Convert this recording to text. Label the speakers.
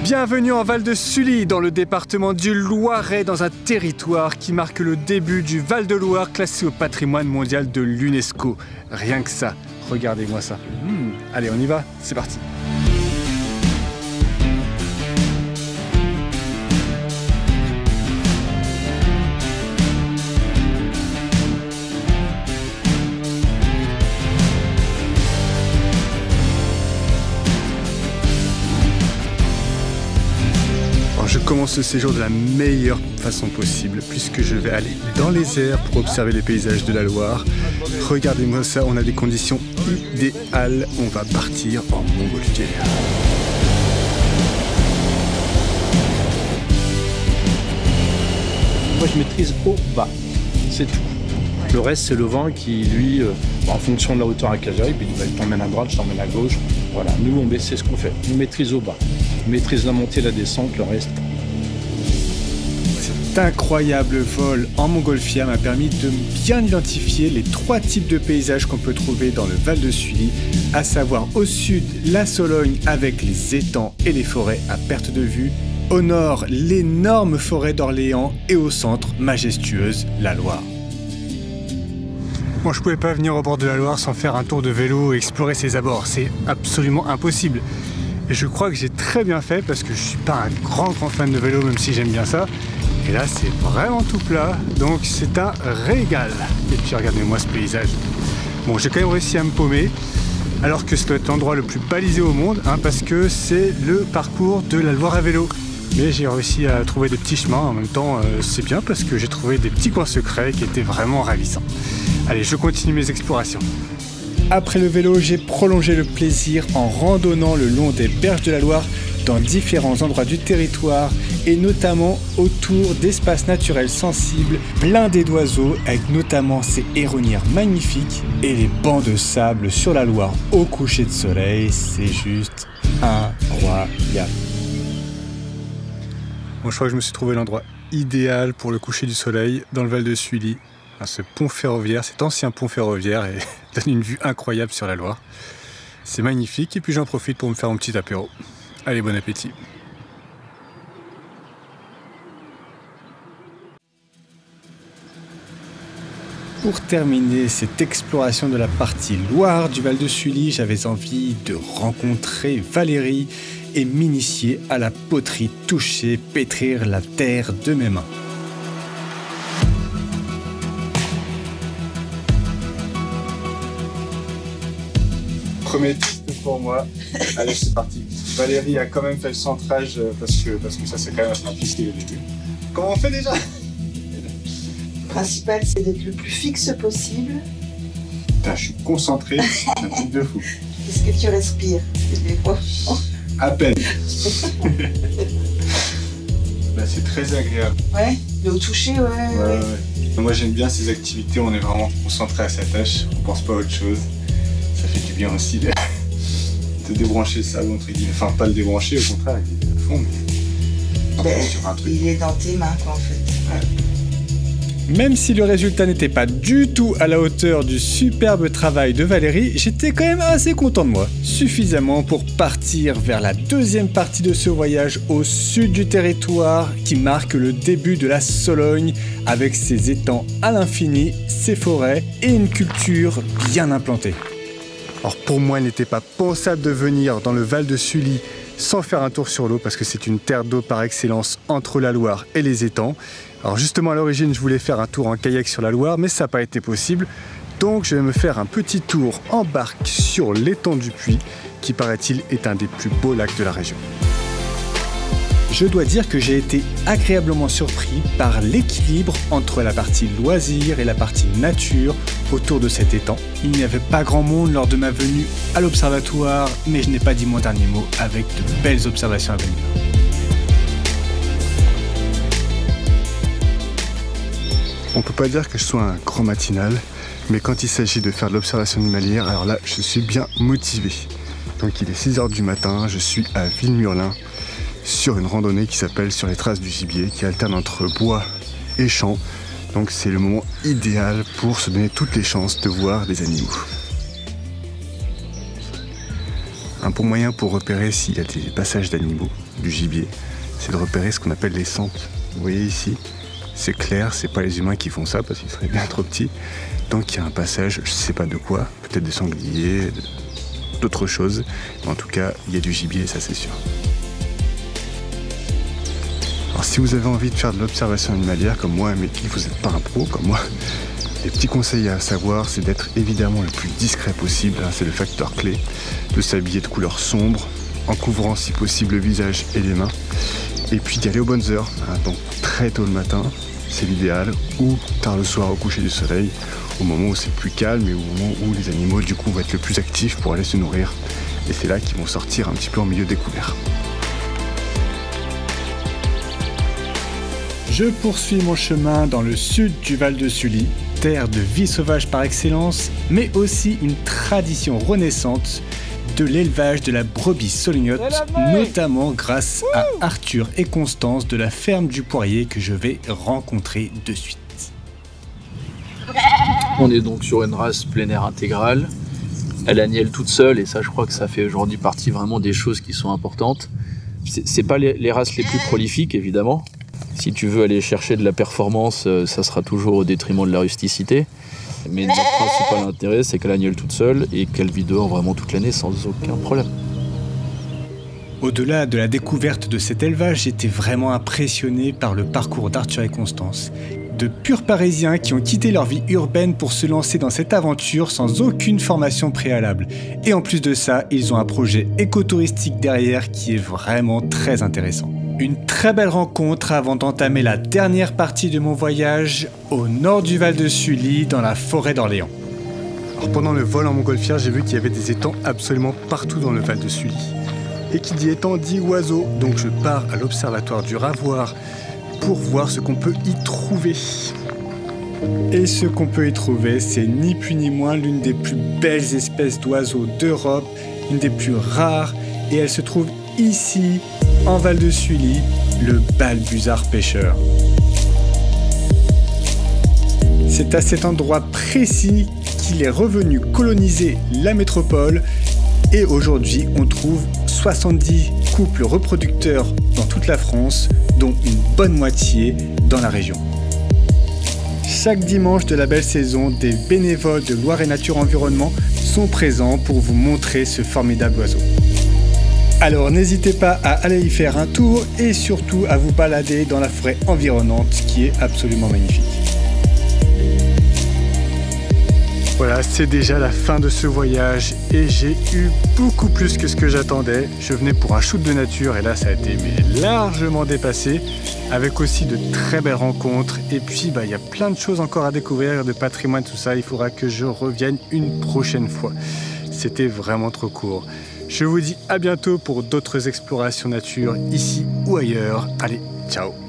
Speaker 1: Bienvenue en Val de Sully, dans le département du Loiret, dans un territoire qui marque le début du Val-de-Loire, classé au patrimoine mondial de l'UNESCO. Rien que ça, regardez-moi ça. Allez, on y va, c'est parti. Je commence ce séjour de la meilleure façon possible puisque je vais aller dans les airs pour observer les paysages de la Loire. Regardez-moi ça, on a des conditions idéales. On va partir en montgolfière.
Speaker 2: Moi je maîtrise haut, bas, c'est tout. Le reste c'est le vent qui lui, en fonction de la hauteur à laquelle j'arrive, il t'emmène à droite, je t'emmène à gauche. Voilà, nous c'est ce qu'on fait, on maîtrise au bas. On maîtrise la montée, la descente, le reste.
Speaker 1: Cet incroyable vol en montgolfière m'a permis de bien identifier les trois types de paysages qu'on peut trouver dans le Val de Sully, à savoir au sud la Sologne avec les étangs et les forêts à perte de vue, au nord l'énorme forêt d'Orléans et au centre majestueuse la Loire. Moi je pouvais pas venir au bord de la Loire sans faire un tour de vélo et explorer ses abords, c'est absolument impossible. Et je crois que j'ai très bien fait parce que je suis pas un grand fan de vélo, même si j'aime bien ça. Et là c'est vraiment tout plat, donc c'est un régal. Et puis regardez-moi ce paysage. Bon, j'ai quand même réussi à me paumer, alors que ça doit être l'endroit le plus balisé au monde, parce que c'est le parcours de la Loire à vélo. Mais j'ai réussi à trouver des petits chemins, en même temps c'est bien parce que j'ai trouvé des petits coins secrets qui étaient vraiment ravissants. Allez, je continue mes explorations. Après le vélo, j'ai prolongé le plaisir en randonnant le long des berges de la Loire dans différents endroits du territoire et notamment autour d'espaces naturels sensibles, blindés d'oiseaux avec notamment ces héronières magnifiques et les bancs de sable sur la Loire au coucher de soleil, c'est juste incroyable. Bon, je crois que je me suis trouvé l'endroit idéal pour le coucher du soleil dans le Val de Sully. Ce pont ferroviaire, cet ancien pont ferroviaire et donne une vue incroyable sur la Loire. C'est magnifique et puis j'en profite pour me faire un petit apéro. Allez, bon appétit. Pour terminer cette exploration de la partie Loire du Val de Sully, j'avais envie de rencontrer Valérie et m'initier à la poterie, toucher, pétrir la terre de mes mains. Premier test pour moi. Allez, c'est parti. Valérie a quand même fait le centrage parce que ça c'est quand même assez difficile au début. Comment on fait déjà?
Speaker 3: Le principal c'est d'être le plus fixe possible.
Speaker 1: Putain, je suis concentré, un truc de fou.
Speaker 3: Est-ce que tu respires?
Speaker 1: À peine. Bah, c'est très agréable.
Speaker 3: Ouais, le toucher, ouais.
Speaker 1: Moi j'aime bien ces activités, on est vraiment concentré à sa tâche, on pense pas à autre chose. Ça fait du bien aussi de débrancher ça, entre guillemets. Enfin, pas le débrancher, au contraire, il est à fond, mais sur un truc.
Speaker 3: Il est dans tes mains, quoi, en fait.
Speaker 1: Ouais. Même si le résultat n'était pas du tout à la hauteur du superbe travail de Valérie, j'étais quand même assez content de moi. Suffisamment pour partir vers la deuxième partie de ce voyage au sud du territoire qui marque le début de la Sologne avec ses étangs à l'infini, ses forêts et une culture bien implantée. Alors pour moi, il n'était pas pensable de venir dans le Val de Sully sans faire un tour sur l'eau parce que c'est une terre d'eau par excellence entre la Loire et les étangs. Alors justement à l'origine, je voulais faire un tour en kayak sur la Loire, mais ça n'a pas été possible. Donc je vais me faire un petit tour en barque sur l'étang du Puy, qui paraît-il est un des plus beaux lacs de la région. Je dois dire que j'ai été agréablement surpris par l'équilibre entre la partie loisir et la partie nature autour de cet étang. Il n'y avait pas grand monde lors de ma venue à l'observatoire, mais je n'ai pas dit mon dernier mot avec de belles observations à venir. On peut pas dire que je sois un grand matinal, mais quand il s'agit de faire de l'observation animalière, alors là, je suis bien motivé. Donc il est 6 h du matin, je suis à Villemurlin, sur une randonnée qui s'appelle Sur les traces du gibier, qui alterne entre bois et champs. Donc c'est le moment idéal pour se donner toutes les chances de voir des animaux. Un bon moyen pour repérer s'il y a des passages d'animaux, du gibier, c'est de repérer ce qu'on appelle les sentes. Vous voyez ici, c'est clair, c'est pas les humains qui font ça parce qu'ils seraient bien trop petits. Donc il y a un passage, je sais pas de quoi, peut-être des sangliers, d'autres choses. Mais en tout cas, il y a du gibier, ça c'est sûr. Alors si vous avez envie de faire de l'observation animalière comme moi, mais que vous n'êtes pas un pro comme moi, les petits conseils à savoir, c'est d'être évidemment le plus discret possible, hein, c'est le facteur clé, de s'habiller de couleur sombre, en couvrant si possible le visage et les mains, et puis d'y aller aux bonnes heures, hein, donc très tôt le matin, c'est l'idéal, ou tard le soir au coucher du soleil, au moment où c'est plus calme et au moment où les animaux du coup vont être le plus actifs pour aller se nourrir, et c'est là qu'ils vont sortir un petit peu en milieu découvert. Je poursuis mon chemin dans le sud du Val de Sully, terre de vie sauvage par excellence, mais aussi une tradition renaissante de l'élevage de la brebis solignote, notamment grâce à Arthur et Constance de la ferme du Poirier que je vais rencontrer de suite.
Speaker 4: On est donc sur une race plein air intégrale. Elle agnelle toute seule et ça je crois que ça fait aujourd'hui partie vraiment des choses qui sont importantes. C'est pas les races les plus prolifiques évidemment. Si tu veux aller chercher de la performance, ça sera toujours au détriment de la rusticité. Mais notre principal intérêt, c'est qu'elle agnelle toute seule et qu'elle vit dehors vraiment toute l'année sans aucun problème.
Speaker 1: Au-delà de la découverte de cet élevage, j'étais vraiment impressionné par le parcours d'Arthur et Constance. De purs Parisiens qui ont quitté leur vie urbaine pour se lancer dans cette aventure sans aucune formation préalable. Et en plus de ça, ils ont un projet écotouristique derrière qui est vraiment très intéressant. Une très belle rencontre avant d'entamer la dernière partie de mon voyage au nord du Val de Sully, dans la forêt d'Orléans. Alors pendant le vol en montgolfière, j'ai vu qu'il y avait des étangs absolument partout dans le Val de Sully. Et qui dit étang dit oiseaux, donc je pars à l'observatoire du Ravoir pour voir ce qu'on peut y trouver. Et ce qu'on peut y trouver, c'est ni plus ni moins l'une des plus belles espèces d'oiseaux d'Europe, une des plus rares, et elle se trouve ici, en Val de Sully, le balbuzard pêcheur. C'est à cet endroit précis qu'il est revenu coloniser la métropole et aujourd'hui on trouve 70 couples reproducteurs dans toute la France, dont une bonne moitié dans la région. Chaque dimanche de la belle saison, des bénévoles de Loire et Nature Environnement sont présents pour vous montrer ce formidable oiseau. Alors n'hésitez pas à aller y faire un tour et surtout à vous balader dans la forêt environnante qui est absolument magnifique. Voilà, c'est déjà la fin de ce voyage et j'ai eu beaucoup plus que ce que j'attendais. Je venais pour un shoot de nature et là ça a été largement dépassé, avec aussi de très belles rencontres. Et puis il y a plein de choses encore à découvrir, de patrimoine, tout ça. Il faudra que je revienne une prochaine fois. C'était vraiment trop court. Je vous dis à bientôt pour d'autres explorations nature, ici ou ailleurs. Allez, ciao!